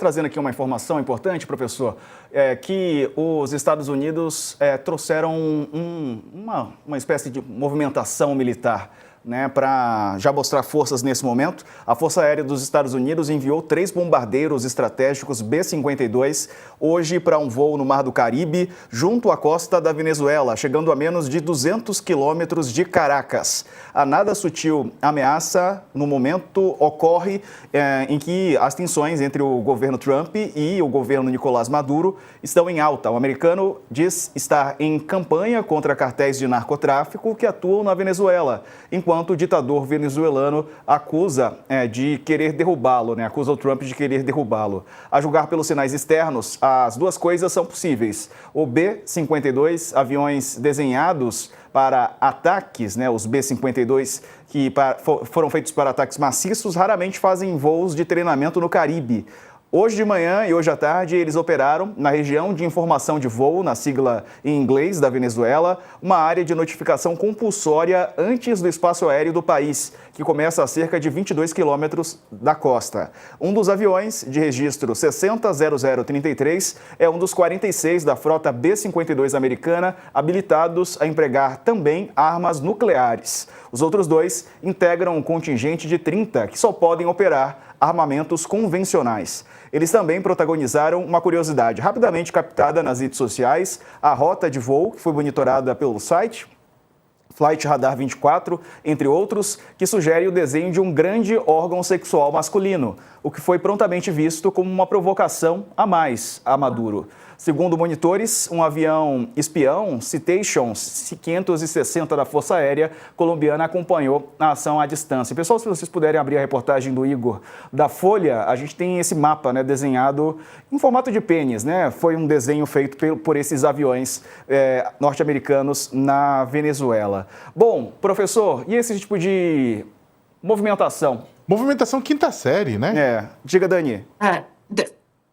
Trazendo aqui uma informação importante, professor, que os Estados Unidos trouxeram uma espécie de movimentação militar, né, para já mostrar forças nesse momento. A Força Aérea dos Estados Unidos enviou 3 bombardeiros estratégicos B-52 hoje para um voo no Mar do Caribe, junto à costa da Venezuela, chegando a menos de 200 quilômetros de Caracas. A nada sutil ameaça, no momento, ocorre em que as tensões entre o governo Trump e o governo Nicolás Maduro estão em alta. O americano diz estar em campanha contra cartéis de narcotráfico que atuam na Venezuela, enquanto o ditador venezuelano acusa de querer derrubá-lo, né? Acusa o Trump de querer derrubá-lo. A julgar pelos sinais externos, as duas coisas são possíveis. O B-52, aviões desenhados para ataques, né? Os B-52 que foram feitos para ataques maciços, raramente fazem voos de treinamento no Caribe. Hoje de manhã e hoje à tarde, eles operaram na região de informação de voo, na sigla em inglês da Venezuela, uma área de notificação compulsória antes do espaço aéreo do país, que começa a cerca de 22 quilômetros da costa. Um dos aviões, de registro 600033, é um dos 46 da frota B-52 americana, habilitados a empregar também armas nucleares. Os outros 2 integram um contingente de 30, que só podem operar armamentos convencionais. Eles também protagonizaram uma curiosidade rapidamente captada nas redes sociais, a rota de voo, que foi monitorada pelo site Flight Radar 24, entre outros, que sugere o desenho de um grande órgão sexual masculino, o que foi prontamente visto como uma provocação a mais a Maduro. Segundo monitores, um avião espião, Citation 560 da Força Aérea colombiana, acompanhou a ação à distância. Pessoal, se vocês puderem abrir a reportagem do Igor da Folha, a gente tem esse mapa, né, desenhado em formato de pênis, né? Foi um desenho feito por esses aviões norte-americanos na Venezuela. Bom, professor, e esse tipo de movimentação? Movimentação quinta série, né? Diga, Dani.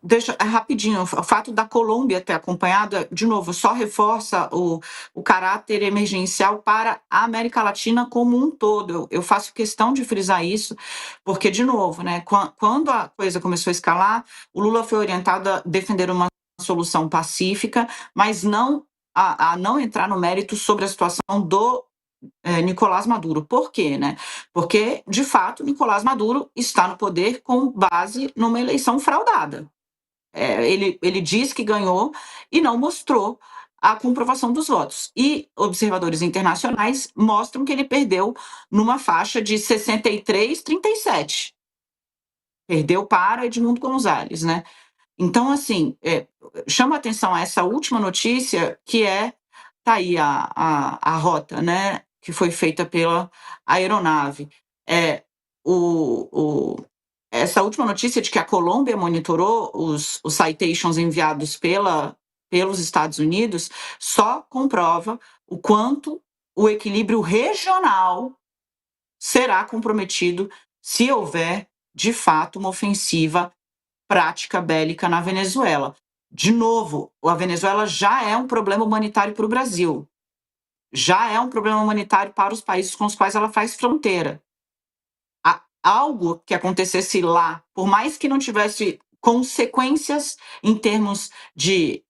Deixa rapidinho, o fato da Colômbia ter acompanhado, de novo, só reforça o caráter emergencial para a América Latina como um todo. Eu faço questão de frisar isso, porque, de novo, né, quando a coisa começou a escalar, o Lula foi orientado a defender uma solução pacífica, mas não a não entrar no mérito sobre a situação do Nicolás Maduro. Por quê, né? Porque, de fato, Nicolás Maduro está no poder com base numa eleição fraudada. Ele diz que ganhou e não mostrou a comprovação dos votos. E observadores internacionais mostram que ele perdeu numa faixa de 63-37. Perdeu para Edmundo Gonzalez, né? Então, assim, chama atenção a essa última notícia, que tá aí a rota, né, que foi feita pela aeronave. Essa última notícia de que a Colômbia monitorou os citations enviados pelos Estados Unidos só comprova o quanto o equilíbrio regional será comprometido se houver, de fato, uma ofensiva prática bélica na Venezuela. De novo, a Venezuela já é um problema humanitário para o Brasil, já é um problema humanitário para os países com os quais ela faz fronteira. Algo que acontecesse lá, por mais que não tivesse consequências em termos de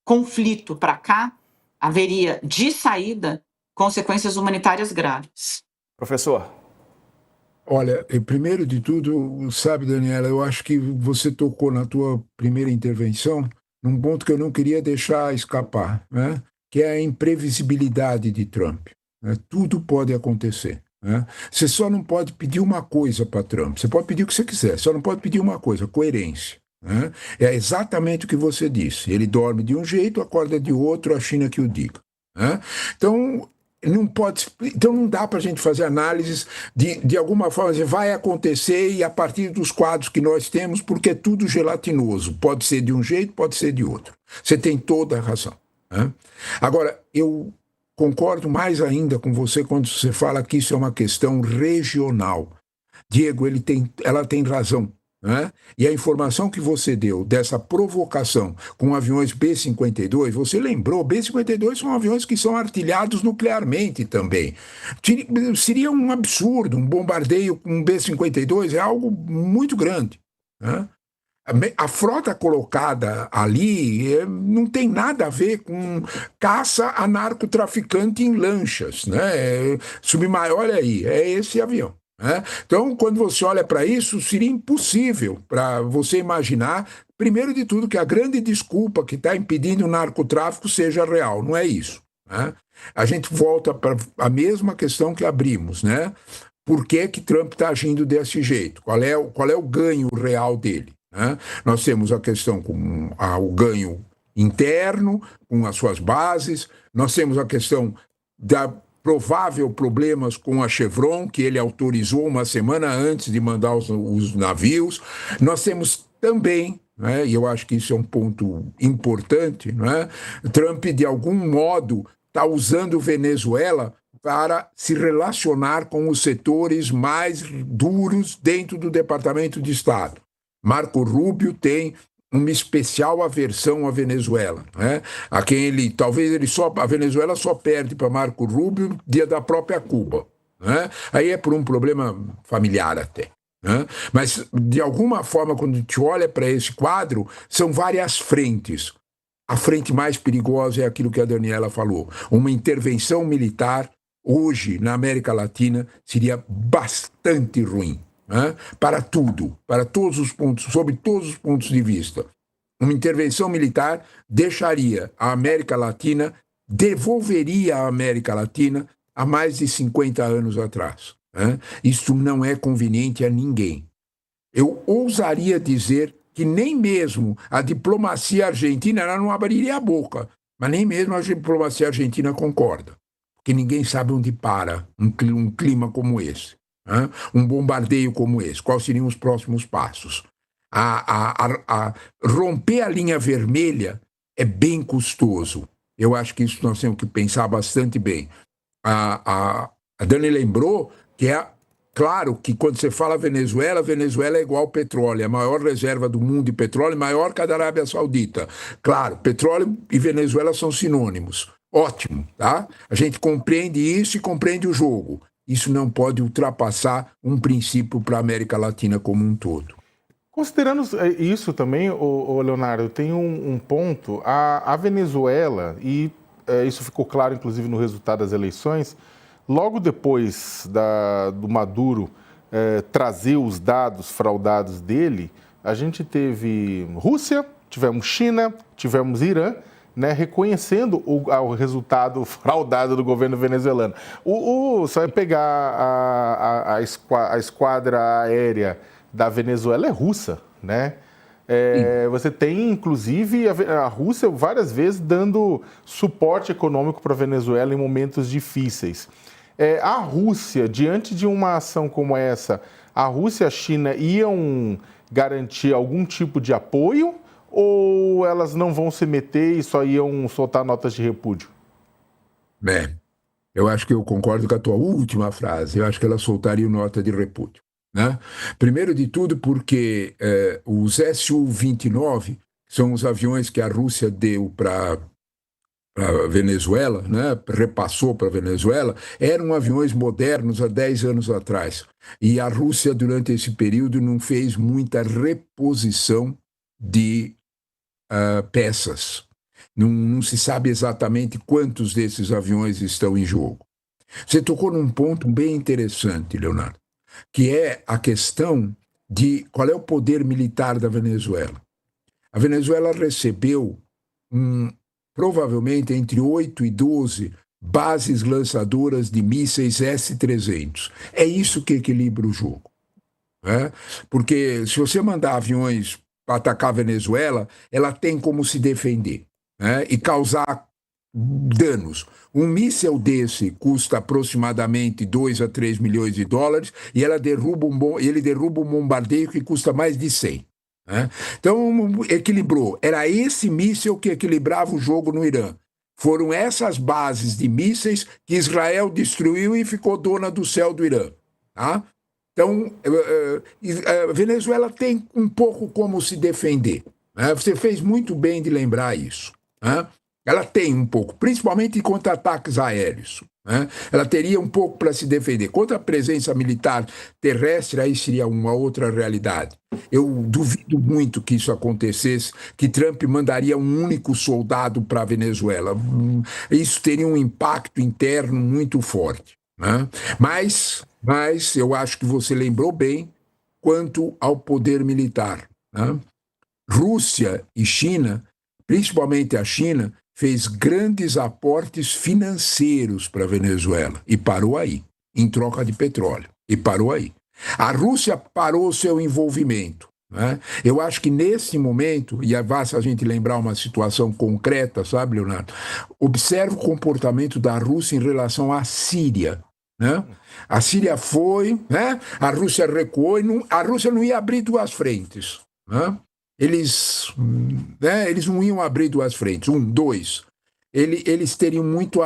conflito para cá, haveria, de saída, consequências humanitárias graves. Professor. Olha, primeiro de tudo, sabe, Daniela, eu acho que você tocou na tua primeira intervenção num ponto que eu não queria deixar escapar, né? Que é a imprevisibilidade de Trump. Né? Tudo pode acontecer. Você só não pode pedir uma coisa para Trump. Você pode pedir o que você quiser, só não pode pedir uma coisa: coerência. É exatamente o que você disse. Ele dorme de um jeito, acorda de outro, a China que o diga. Então, não dá para a gente fazer análises de alguma forma, vai acontecer e a partir dos quadros que nós temos, porque é tudo gelatinoso. Pode ser de um jeito, pode ser de outro. Você tem toda a razão. Agora, eu concordo mais ainda com você quando você fala que isso é uma questão regional. Diego, ela tem razão. E a informação que você deu dessa provocação com aviões B-52, você lembrou, B-52 são aviões que são artilhados nuclearmente também. Seria um absurdo, um bombardeio com um B-52 é algo muito grande. A frota colocada ali não tem nada a ver com caça a narcotraficante em lanchas, né? Olha aí, é esse avião. Né? Então, quando você olha para isso, seria impossível para você imaginar, primeiro de tudo, que a grande desculpa que está impedindo o narcotráfico seja real. Não é isso. Né? A gente volta para a mesma questão que abrimos, né? Por que Trump está agindo desse jeito? Qual é o ganho real dele? Né? Nós temos a questão com o ganho interno, com as suas bases, nós temos a questão da provável problemas com a Chevron, que ele autorizou uma semana antes de mandar os navios. Nós temos também, né, e eu acho que isso é um ponto importante, né, Trump, de algum modo, está usando Venezuela para se relacionar com os setores mais duros dentro do Departamento de Estado. Marco Rubio tem uma especial aversão à Venezuela, né? A quem a Venezuela só perde para Marco Rubio dia da própria Cuba, né? Aí é por um problema familiar até, né? Mas de alguma forma, quando a gente olha para esse quadro, são várias frentes. A frente mais perigosa é aquilo que a Daniela falou, uma intervenção militar hoje na América Latina seria bastante ruim. Né? Para tudo, para todos os pontos, sob todos os pontos de vista. Uma intervenção militar deixaria a América Latina, devolveria a América Latina a mais de 50 anos atrás. Né? Isso não é conveniente a ninguém. Eu ousaria dizer que nem mesmo a diplomacia argentina, ela não abriria a boca, mas nem mesmo a diplomacia argentina concorda, porque ninguém sabe onde para um clima como esse. Um bombardeio como esse, quais seriam os próximos passos? Romper a linha vermelha é bem custoso. Eu acho que isso nós temos que pensar bastante bem. A Dani lembrou que claro que quando você fala Venezuela é igual ao petróleo, a maior reserva do mundo de petróleo, maior que a da Arábia Saudita. Claro, petróleo e Venezuela são sinônimos. Ótimo, tá? A gente compreende isso e compreende o jogo. Isso não pode ultrapassar um princípio para a América Latina como um todo. Considerando isso também, Leonardo, tem um ponto. A Venezuela, e isso ficou claro inclusive no resultado das eleições, logo depois do Maduro trazer os dados fraudados dele, a gente teve Rússia, tivemos China, tivemos Irã, né, reconhecendo o resultado fraudado do governo venezuelano. Só vai pegar a esquadra aérea da Venezuela é russa, né? Você tem, inclusive, a Rússia várias vezes dando suporte econômico para a Venezuela em momentos difíceis. A Rússia, diante de uma ação como essa, a Rússia e a China iam garantir algum tipo de apoio ou elas não vão se meter e só iam soltar notas de repúdio? Eu acho que eu concordo com a tua última frase. Eu acho que elas soltariam nota de repúdio. Né? Primeiro de tudo porque os Su-29 são os aviões que a Rússia deu para a Venezuela, né? Repassou para a Venezuela, eram aviões modernos há 10 anos atrás. E a Rússia, durante esse período, não fez muita reposição de peças. Não se sabe exatamente quantos desses aviões estão em jogo. Você tocou num ponto bem interessante, Leonardo, que é a questão de qual é o poder militar da Venezuela. A Venezuela recebeu provavelmente entre 8 e 12 bases lançadoras de mísseis S-300. É isso que equilibra o jogo. Né? Porque se você mandar aviões para atacar a Venezuela, ela tem como se defender, né? E causar danos. Um míssel desse custa aproximadamente 2 a 3 milhões de dólares e ele derruba um bombardeio que custa mais de 100. Né? Então, equilibrou. Era esse míssel que equilibrava o jogo no Irã. Foram essas bases de mísseis que Israel destruiu e ficou dona do céu do Irã. Tá? Então, a Venezuela tem um pouco como se defender. Né? Você fez muito bem de lembrar isso. Né? Ela tem um pouco, principalmente contra ataques aéreos. Né? Ela teria um pouco para se defender. Contra a presença militar terrestre, aí seria uma outra realidade. Eu duvido muito que isso acontecesse, que Trump mandaria um único soldado para a Venezuela. Isso teria um impacto interno muito forte. Né? Mas eu acho que você lembrou bem quanto ao poder militar. Né? Rússia e China, principalmente a China, fez grandes aportes financeiros para a Venezuela e parou aí, em troca de petróleo, e parou aí. A Rússia parou seu envolvimento. Né? Eu acho que nesse momento, e basta a gente lembrar uma situação concreta, sabe, Leonardo? Observe o comportamento da Rússia em relação à Síria. Né? A Síria foi, né? A Rússia recuou, e a Rússia não ia abrir duas frentes. Né? Eles não iam abrir duas frentes, dois. Eles teriam muito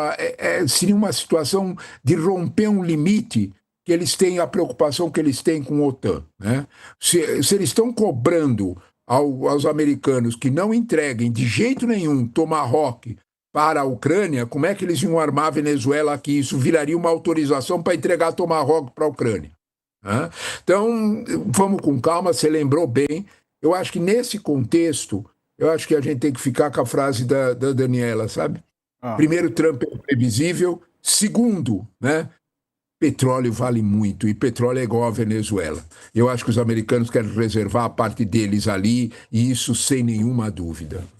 seria uma situação de romper um limite que eles têm, a preocupação que eles têm com a OTAN. Né? Se eles estão cobrando aos americanos que não entreguem de jeito nenhum Tomahawk para a Ucrânia, como é que eles iam armar a Venezuela aqui? Isso viraria uma autorização para entregar Tomahawk para a Ucrânia. Né? Então, vamos com calma, você lembrou bem. Eu acho que nesse contexto, eu acho que a gente tem que ficar com a frase da Daniela, sabe? Primeiro, Trump é previsível. Segundo, né? Petróleo vale muito, e petróleo é igual à Venezuela. Eu acho que os americanos querem reservar a parte deles ali, e isso sem nenhuma dúvida.